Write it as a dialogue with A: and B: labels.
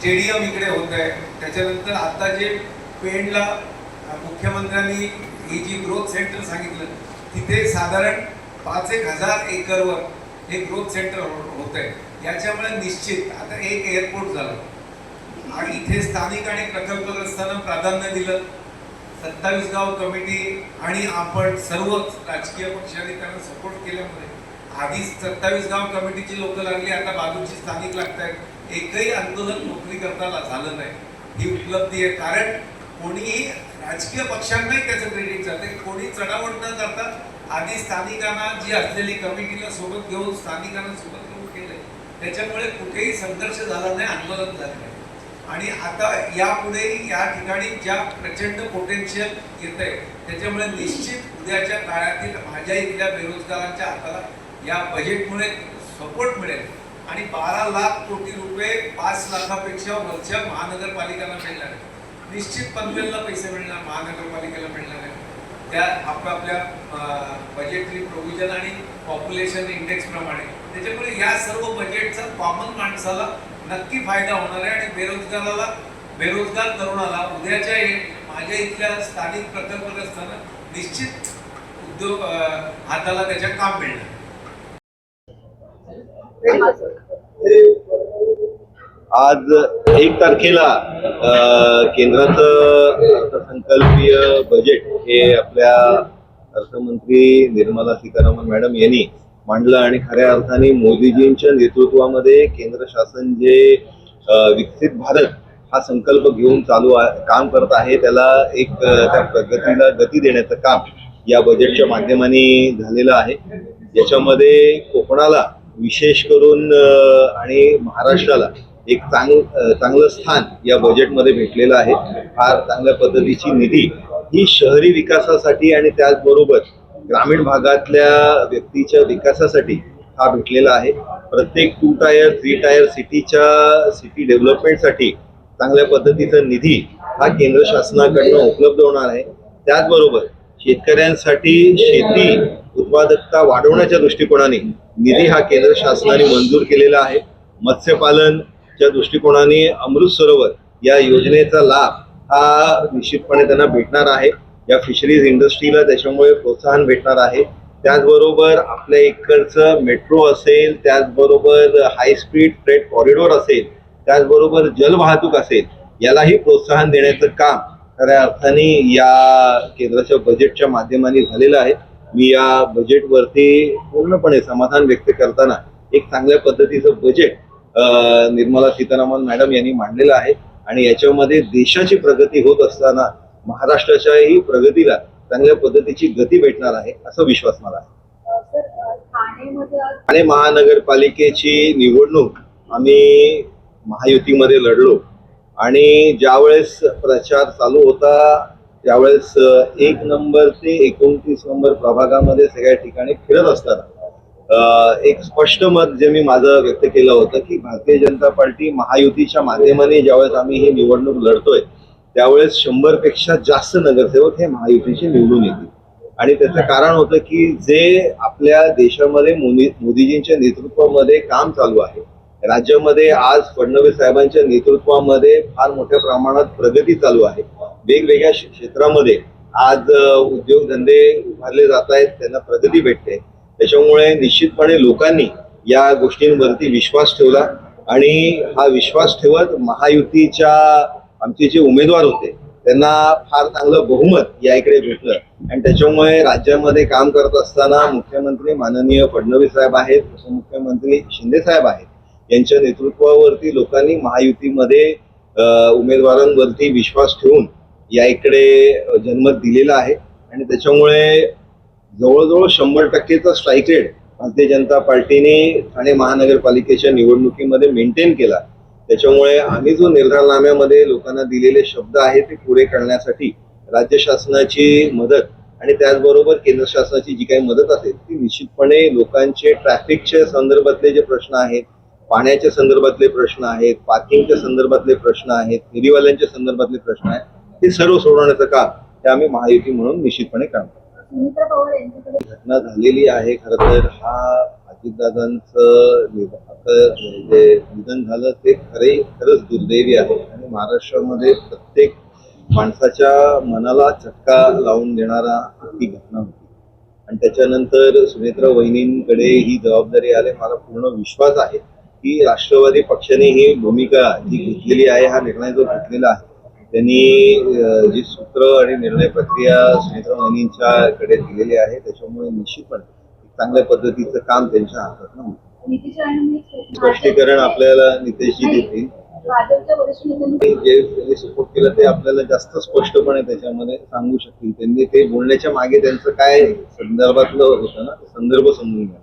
A: Stadium इकडे होत आहे, त्याच्यानंतर आता जे पेणला मुख्यमंत्र्यांनी ही जी ग्रोथ सेंटर सांगितलं तिथे साधारण 5,000 एकरवर हे ग्रोथ सेंटर होत आहे. याच्यामुळे निश्चित आता एक एअरपोर्ट झालं आणि इथे स्थानिक आणि प्रकल्पग्रस्तांना प्राधान्य दिलं. 27 गाव कमिटी आणि आपण सर्वच राजकीय पक्षांनी त्यांना सपोर्ट केल्यामुळे आधी 27 गाव कमिटीची लोक लागली, आता बाजूची स्थानिक लागत आहेत. एकही आंदोलन नोकरी करताना झालं नाही. ही उपलब्धी आहे. कारण कोणीही राजकीय पक्षांनाही त्याचं क्रेडिट जाते. कोणी चढावड न करता आधी स्थानिकांना जी असलेली कमिटीला सोबत घेऊन स्थानिकांना सोबत घेऊन केलंय. त्याच्यामुळे कुठेही संघर्ष झाला नाही, आंदोलन झालं नाही. आणि आता यापुढे या ठिकाणी ज्या प्रचंड पोटेन्शियल येत आहे त्याच्यामुळे निश्चित उद्याच्या काळातील माझ्या इथल्या बेरोजगारांच्या हाताला या बजेटमुळे सपोर्ट मिळेल. आणि 12 लाख कोटी रुपये 5 लाखापेक्षा वरच्या महानगरपालिकांना मिळणार आहे. निश्चित पनवेलला पैसे मिळणार, महानगरपालिकेला मिळणार आहे. त्या आपापल्या बजेटरी प्रोव्हिजन आणि पॉप्युलेशन इंडेक्स प्रमाणे. त्याच्यामुळे या सर्व बजेटचा कॉमन माणसाला नक्की फायदा होणार आहे. आणि बेरोजगार तरुणाला उद्याच्या माझ्या इथल्या स्थानिक प्रकल्पग्रस्तांना निश्चित उद्योग हाताला त्याच्या काम मिळणार.
B: आज 1 तारखेला केंद्राचं अर्थसंकल्पीय बजेट हे आपल्या अर्थमंत्री निर्मला सीतारामन मॅडम यांनी मांडलं आणि खऱ्या अर्थाने मोदीजींच्या नेतृत्वामध्ये केंद्र शासन जे विकसित भारत हा संकल्प घेऊन काम करत आहे त्याला त्या प्रगतीला गती देण्याचं काम या बजेटच्या माध्यमाने झालेलं आहे. याच्यामध्ये कोकणाला विशेष करून आणि महाराष्ट्राला एक चांगलं स्थान या बजेटमध्ये भेटलेलं आहे. फार चांगल्या पद्धतीची निधी ही शहरी विकासासाठी आणि त्याचबरोबर ग्रामीण भागातल्या व्यक्तीच्या विकासासाठी हा भेटलेला आहे. प्रत्येक 2 टायर 3 टायर सिटी डेव्हलपमेंटसाठी चांगल्या पद्धतीचा निधी हा केंद्र शासनाकडनं उपलब्ध होणार आहे. त्याचबरोबर शेतकऱ्यांसाठी शेती उत्पादकता वाढवण्याच्या दृष्टिकोनाने निधी हा केंद्र शासनाने मंजूर केलेला आहे. मत्स्यपालनच्या दृष्टिकोनाने अमृत सरोवर या योजनेचा लाभ हा निश्चितपणे त्यांना भेटणार आहे. या फिशरीज इंडस्ट्रीला त्याच्यामुळे प्रोत्साहन भेटणार आहे. त्याचबरोबर आपल्या इकडचं मेट्रो असेल, त्याचबरोबर हाय स्पीड फ्रेट कॉरिडॉर असेल, त्याचबरोबर जलवाहतूक असेल, यालाही प्रोत्साहन देण्याचं काम खऱ्या अर्थाने या केंद्राच्या बजेटच्या माध्यमाने झालेलं आहे. मी या बजेटवरती पूर्णपणे समाधान व्यक्त करताना एक चांगल्या पद्धतीचं बजेट निर्मला सीतारामन मॅडम यांनी मांडलेलं आहे. आणि याच्यामध्ये देशाची प्रगती होत असताना महाराष्ट्राच्याही प्रगतीला चांगल्या पद्धतीची गती भेटणार आहे असा विश्वास मला आहे. ठाणे महानगरपालिकेची निवडणूक आम्ही महायुतीमध्ये लढलो आणि ज्यावेळेस प्रचार चालू होता त्यावेळेस 1 नंबर ते 29 नंबर प्रभागामध्ये सगळ्या ठिकाणी फिरत असताना एक स्पष्ट मत जे मी माझं व्यक्त केलं होतं की भारतीय जनता पार्टी महायुतीच्या माध्यमाने ज्यावेळेस आम्ही ही निवडणूक लढतोय त्यावेळेस 100 पेक्षा जास्त नगरसेवक हे महायुतीचे निवडून येतील. आणि त्याचं कारण होतं की जे आपल्या देशामध्ये मोदीजींच्या नेतृत्वामध्ये काम चालू आहे, राज्यामध्ये आज फडणवीस साहेबांच्या नेतृत्वामध्ये फार मोठ्या प्रमाणात प्रगती चालू आहे. वेगवेगळ्या क्षेत्रामध्ये आज उद्योगधंदे उभारले जात आहेत, त्यांना प्रगती भेटते. त्याच्यामुळे निश्चितपणे लोकांनी या गोष्टींवरती विश्वास ठेवला आणि हा विश्वास ठेवत महायुतीच्या आमचे जे उमेदवार होते त्यांना फार चांगलं बहुमत या इकडे भेटलं. आणि त्याच्यामुळे राज्यामध्ये काम करत असताना मुख्यमंत्री माननीय फडणवीस साहेब आहेत, उपमुख्यमंत्री शिंदे साहेब आहेत, यांच्या नेतृत्वावरती लोकांनी महायुतीमध्ये उमेदवारांवरती विश्वास ठेवून या इकडे जनमत दिलेलं आहे. आणि त्याच्यामुळे जवळजवळ 100%चा स्ट्राईक रेट भारतीय जनता पार्टीने ठाणे महानगरपालिकेच्या निवडणुकीमध्ये मेंटेन केला. त्याच्यामुळे आम्ही जो निर्धारनाम्यामध्ये लोकांना दिलेले शब्द आहेत ते पुरे करण्यासाठी राज्य शासनाची मदत आणि त्याचबरोबर केंद्र शासनाची जी काही मदत असेल ती निश्चितपणे लोकांचे ट्रॅफिकच्या संदर्भातले जे प्रश्न आहेत, पाण्याच्या संदर्भातले प्रश्न आहेत, पार्किंगच्या संदर्भातले प्रश्न आहेत, फेरीवाल्यांच्या संदर्भातले प्रश्न आहेत, हे सर्व सोडवण्याचं काम ते आम्ही महायुती म्हणून निश्चितपणे करतो. घटना झालेली आहे. खरं तर हा अजितदादांचं जे निधन झालं ते खरंच दुर्दैवी आहे आणि महाराष्ट्रामध्ये प्रत्येक माणसाच्या मनाला चटका लावून देणारा ती घटना होती. आणि त्याच्यानंतर सुनेत्रा वहिनींकडे ही जबाबदारी आली. मला पूर्ण विश्वास आहे की राष्ट्रवादी पक्षाने ही भूमिका जी घेतलेली आहे, हा निर्णय जो घेतलेला आहे, त्यांनी जी सूत्र आणि निर्णय प्रक्रिया सुनेत्रा वहिनींच्याकडे दिलेली आहे, त्याच्यामुळे निश्चितपणे चांगल्या पद्धतीचं काम त्यांच्या हातात होतं. स्पष्टीकरण आपल्याला नितेशजी देतील. जे त्यांनी सपोर्ट केलं ते आपल्याला जास्त स्पष्टपणे त्याच्यामध्ये सांगू शकतील. त्यांनी ते बोलण्याच्या मागे त्यांचं काय संदर्भातलं होतं ना, ते संदर्भ समजून घ्या.